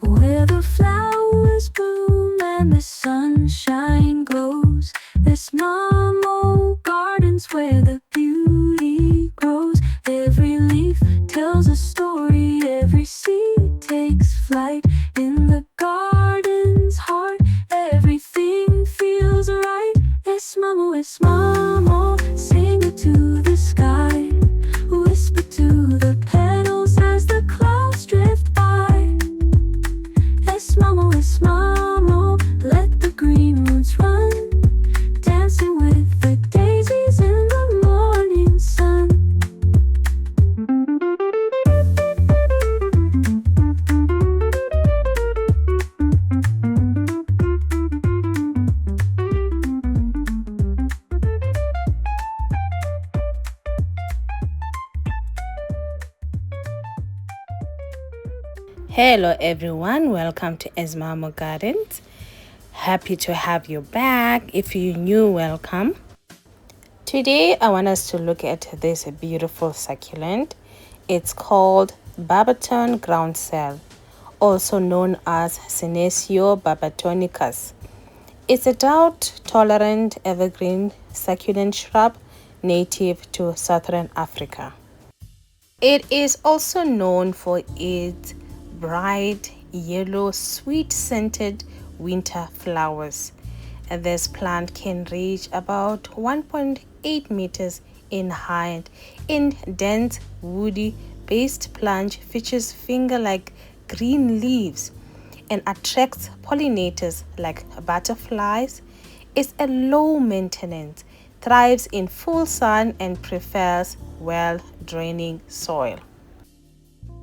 where the flowers bloom and the sunshine glows. There's normal gardens where the beauty grows. Every leaf tells a story, every seed takes flight. In the garden's heart, everything feels right. Es mamo, sing it to the sky. Whisper to the petals as the clouds drift by. Es mamo, let the green roots run, dancing with the daisies in the morning sun. Hello everyone, welcome to Esmamo Gardens. Happy to have you back. If you're new, welcome. Today I want us to look at this beautiful succulent. It's called Barberton Groundsel, also known as Senecio barbertonicus. It's a drought-tolerant evergreen succulent shrub native to southern Africa. It is also known for its bright yellow, sweet-scented winter flowers. This plant can reach about 1.8 meters in height. In dense, woody-based plant features finger-like green leaves and attracts pollinators like butterflies. It's a low maintenance, thrives in full sun and prefers well-draining soil.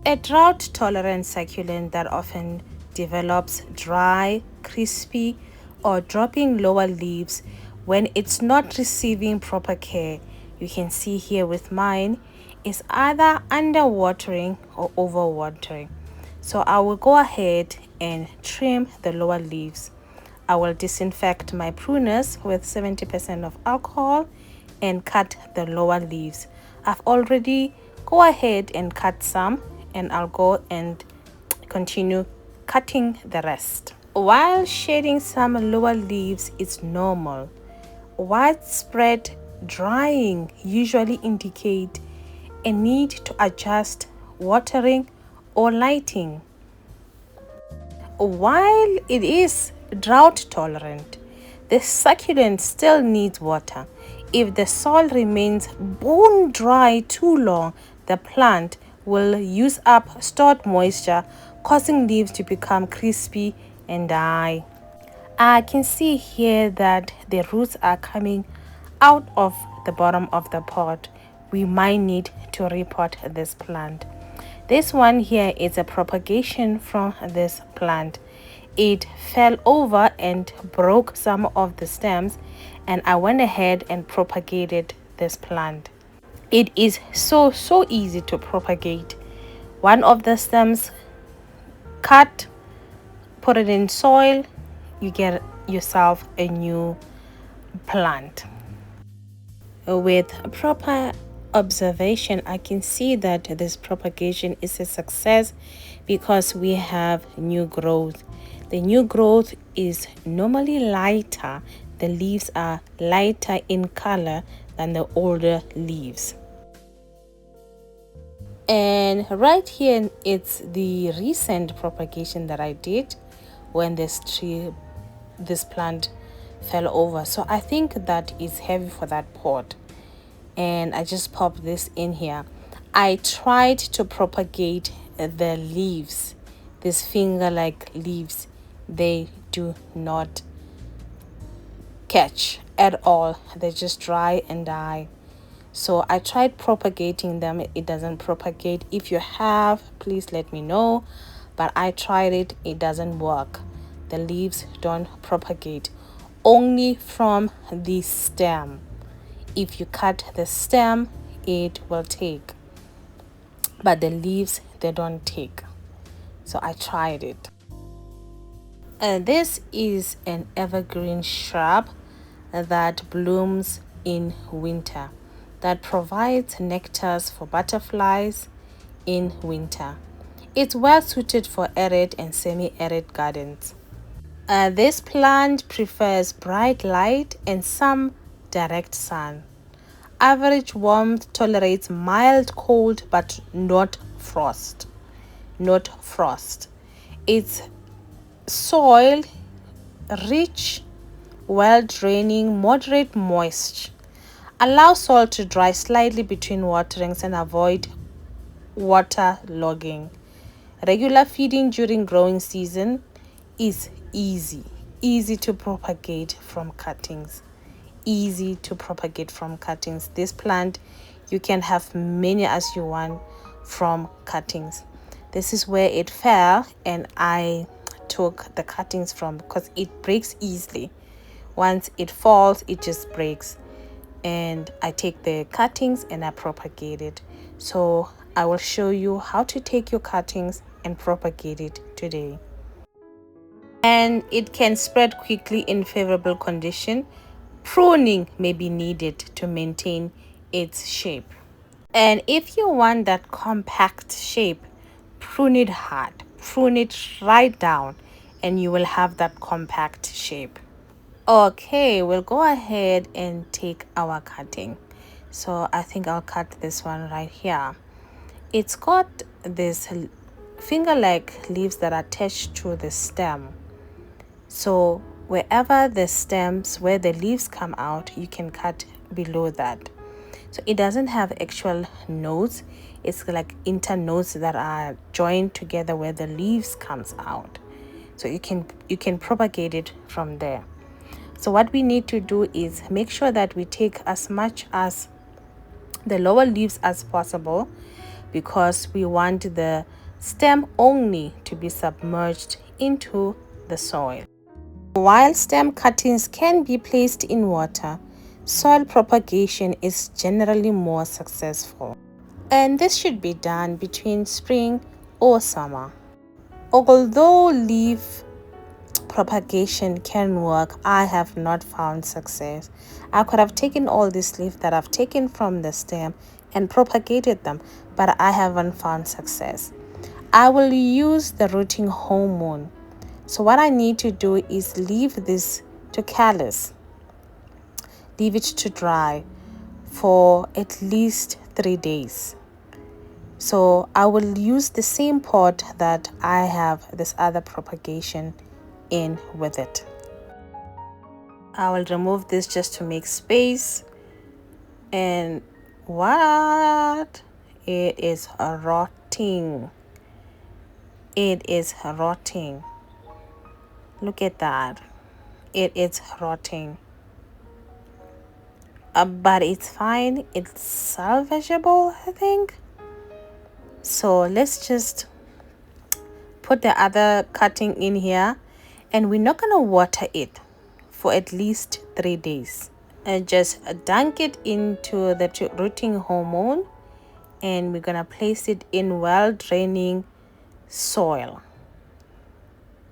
A drought-tolerant succulent that often develops dry, crispy, or dropping lower leaves when it's not receiving proper care. You can see here with mine is either underwatering or overwatering. So I will go ahead and trim the lower leaves. I will disinfect my pruners with 70% of alcohol and cut the lower leaves. I've already go ahead and cut some, and I'll go and continue cutting the rest. While shedding some lower leaves is normal, widespread drying usually indicate a need to adjust watering or lighting. While it is drought tolerant, the succulent still needs water. If the soil remains bone dry too long, the plant will use up stored moisture, causing leaves to become crispy and die. I can see here that the roots are coming out of the bottom of the pot. We might need to repot this plant. This one here is a propagation from this plant. It fell over and broke some of the stems, and I went ahead and propagated this plant. It is so easy to propagate. One of the stems, cut, put it in soil, you get yourself a new plant. With proper observation, I can see that this propagation is a success because we have new growth. The new growth is normally lighter. The leaves are lighter in color than the older leaves. And right here, it's the recent propagation that I did when this plant fell over. So I think that is heavy for that pot, and I just popped this in here. I tried to propagate the leaves, these finger-like leaves. They do not catch at all. They just dry and die. So I tried propagating them. It doesn't propagate. If you have, please let me know. But I tried it. It doesn't work. The leaves don't propagate. Only from the stem. If you cut the stem, it will take. But the leaves, they don't take. So I tried it. This is an evergreen shrub that blooms in winter, that provides nectars for butterflies in winter. It's well suited for arid and semi-arid gardens. This plant prefers bright light and some direct sun. Average warmth, tolerates mild cold but not frost. Not frost. It's soil rich, well draining, moderate moisture. Allow soil to dry slightly between waterings and avoid water logging. Regular feeding during growing season is easy to propagate from cuttings. Easy to propagate from cuttings. This plant, you can have many as you want from cuttings. This is where it fell, and I took the cuttings from, because it breaks easily. Once it falls, it just breaks, and I take the cuttings and I propagate it. So I will show you how to take your cuttings and propagate it today. And it can spread quickly in favorable condition. Pruning may be needed to maintain its shape. And if you want that compact shape, prune it hard. Prune it right down and you will have that compact shape. Okay, we'll go ahead and take our cutting. So I think I'll cut this one right here. It's got this finger-like leaves that are attached to the stem. So wherever the stems, where the leaves come out, you can cut below that. So it doesn't have actual nodes. It's like internodes that are joined together where the leaves comes out. So you can propagate it from there. So what we need to do is make sure that we take as much as the lower leaves as possible, because we want the stem only to be submerged into the soil. While stem cuttings can be placed in water, soil propagation is generally more successful. And this should be done between spring or summer. Although leaf propagation can work, I have not found success. I could have taken all these leaves that I've taken from the stem and propagated them, but I haven't found success. I will use the rooting hormone. So what I need to do is leave this to callus. Leave it to dry for at least 3 days. So I will use the same pot that I have this other propagation in with it. I will remove this just to make space. And what? It is rotting. It is rotting. Look at that. It is rotting. But it's fine. It's salvageable, I think. So let's just put the other cutting in here, and we're not gonna water it for at least 3 days. And just dunk it into the rooting hormone, and we're gonna place it in well draining soil.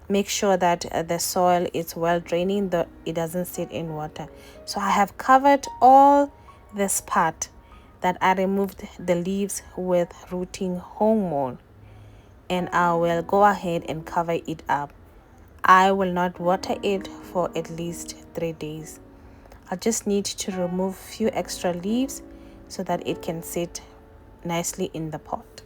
Make sure that the soil is well draining, that it doesn't sit in water. So I have covered all this part that I removed the leaves with rooting hormone, and I will go ahead and cover it up. I will not water it for at least 3 days. I just need to remove a few extra leaves so that it can sit nicely in the pot.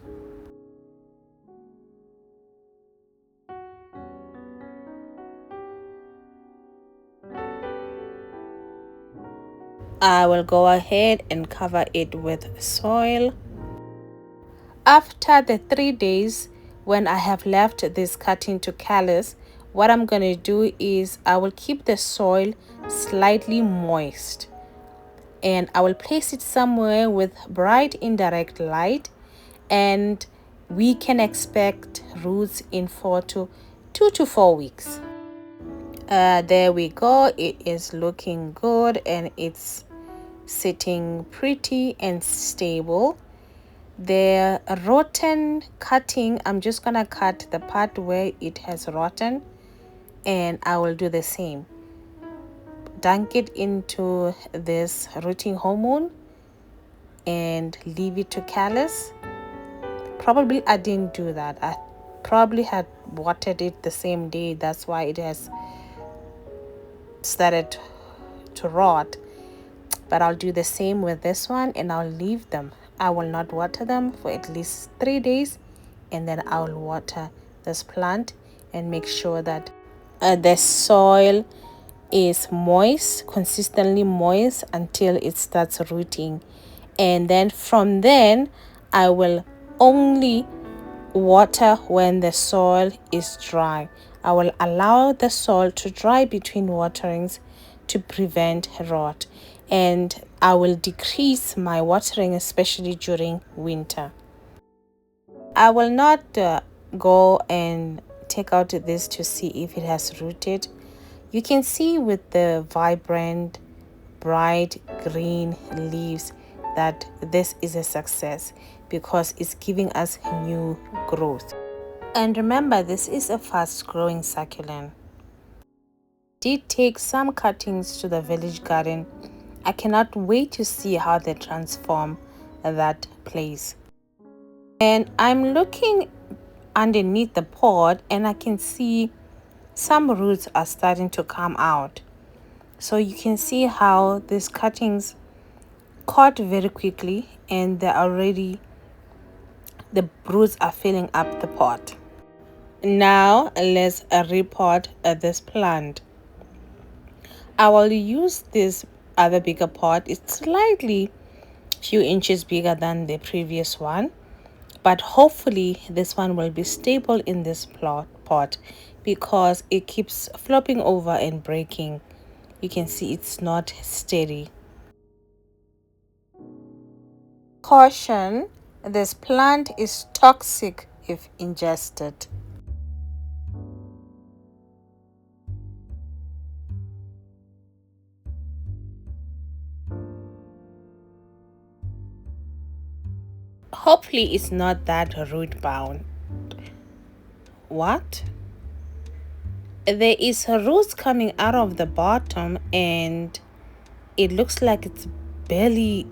I will go ahead and cover it with soil. After the 3 days, when I have left this cutting to callus, what I'm going to do is I will keep the soil slightly moist, and I will place it somewhere with bright indirect light, and we can expect roots in 2 to 4 weeks. There we go. It is looking good and it's sitting pretty and stable. The rotten cutting, I'm just gonna cut the part where it has rotten, and I will do the same. Dunk it into this rooting hormone and leave it to callus. Probably I didn't do that. I probably had watered it the same day. That's why it has started to rot. But I'll do the same with this one, and I'll leave them. I will not water them for at least 3 days, and then I'll water this plant and make sure that the soil is moist, consistently moist, until it starts rooting. And then from then I will only water when the soil is dry. I will allow the soil to dry between waterings to prevent rot, and I will decrease my watering, especially during winter. I will not go and take out this to see if it has rooted. You can see with the vibrant, bright green leaves that this is a success because it's giving us new growth. And remember, this is a fast growing succulent. Did take some cuttings to the village garden. I cannot wait to see how they transform that place. And I'm looking underneath the pot and I can see some roots are starting to come out. So you can see how these cuttings caught very quickly, and the roots are filling up the pot. Now let's repot this plant. I will use this other bigger pot. It's slightly few inches bigger than the previous one, but hopefully this one will be stable in this pot because it keeps flopping over and breaking. You can see it's not steady. Caution, this plant is toxic if ingested. Hopefully it's not that root bound. What? There is roots coming out of the bottom and it looks like it's barely.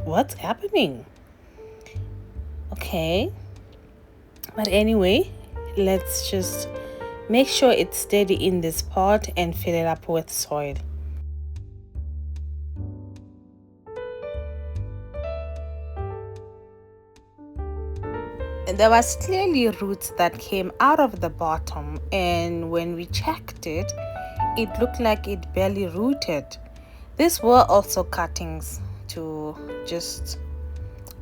What's happening? Okay, but anyway, let's just make sure it's steady in this pot and fill it up with soil. There was clearly roots that came out of the bottom, and when we checked it, it looked like it barely rooted. These were also cuttings to just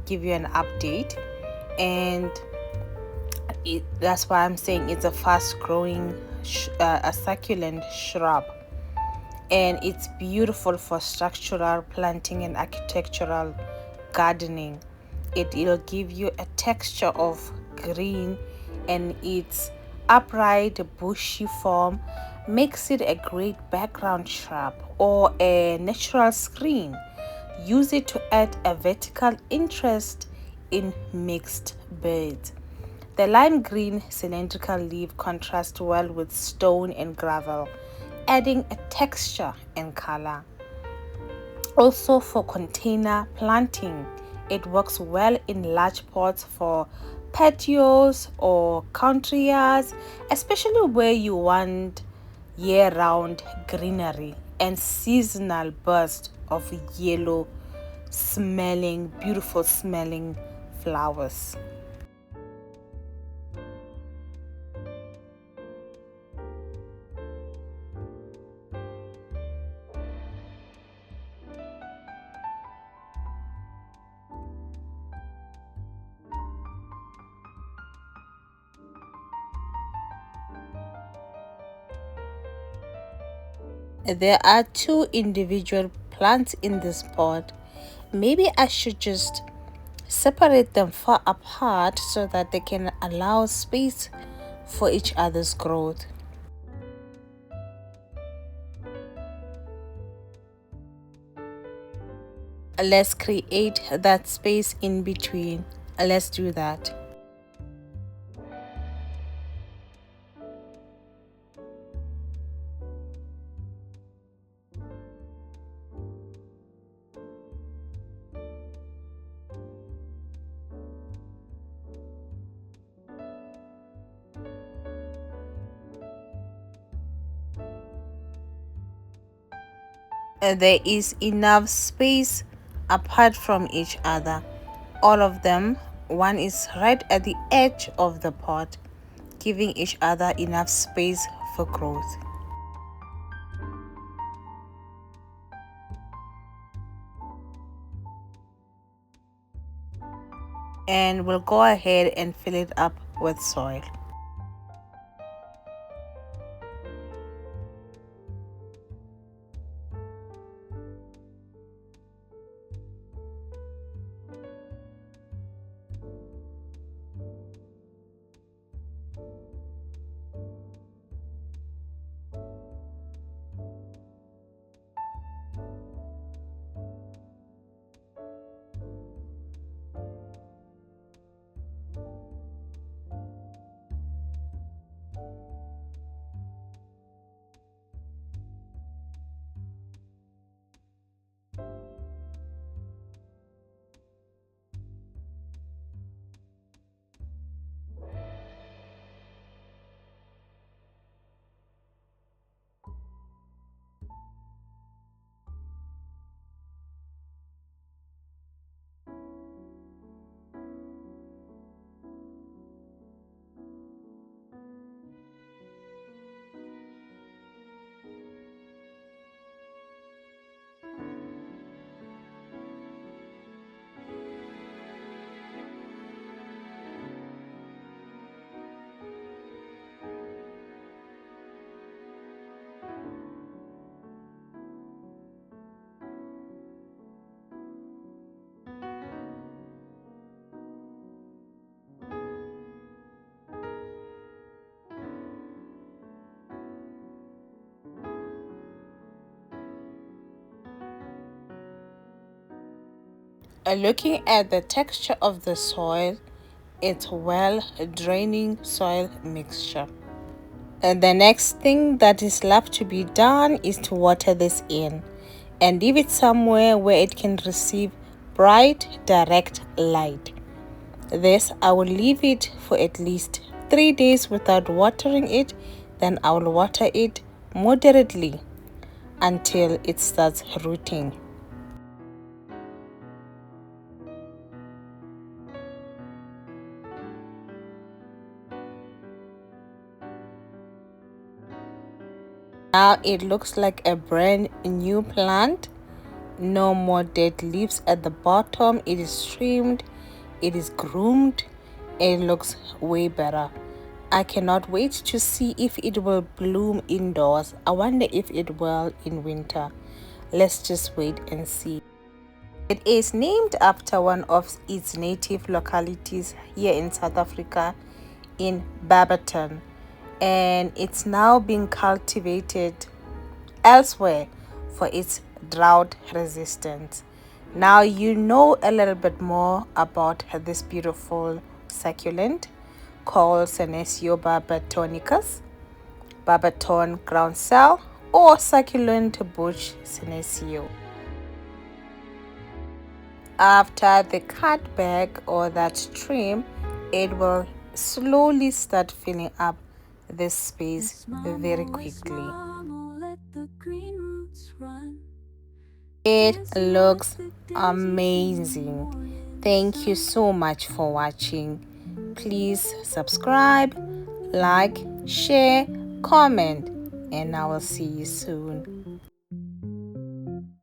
give you an update, and that's why I'm saying it's a fast growing a succulent shrub, and it's beautiful for structural planting and architectural gardening. It'll give you a texture of green, and its upright bushy form makes it a great background shrub or a natural screen. Use it to add a vertical interest in mixed beds. The lime green cylindrical leaf contrasts well with stone and gravel, adding a texture and color. Also for container planting, it works well in large pots for patios or country yards, especially where you want year-round greenery and seasonal bursts of yellow smelling, beautiful smelling flowers. There are two individual plants in this pot. Maybe I should just separate them far apart so that they can allow space for each other's growth. Let's create that space in between. Let's do that. There is enough space apart from each other. All of them, one is right at the edge of the pot, giving each other enough space for growth. And we'll go ahead and fill it up with soil. Looking at the texture of the soil, it's well draining soil mixture. And the next thing that is left to be done is to water this in and leave it somewhere where it can receive bright direct light. This I will leave it for at least 3 days without watering it, then I will water it moderately until it starts rooting. Now it looks like a brand new plant. No more dead leaves at the bottom. It is trimmed, it is groomed, it looks way better. I cannot wait to see if it will bloom indoors. I wonder if it will in winter. Let's just wait and see. It is named after one of its native localities here in South Africa, in Barberton, and it's now being cultivated elsewhere for its drought resistance. Now you know a little bit more about this beautiful succulent called Senecio barbertonicus, Barberton Groundsel, or succulent bush Senecio. After the cut back or that trim, it will slowly start filling up this space very quickly. It looks amazing. Thank you so much for watching. Please subscribe, like, share, comment, and I will see you soon.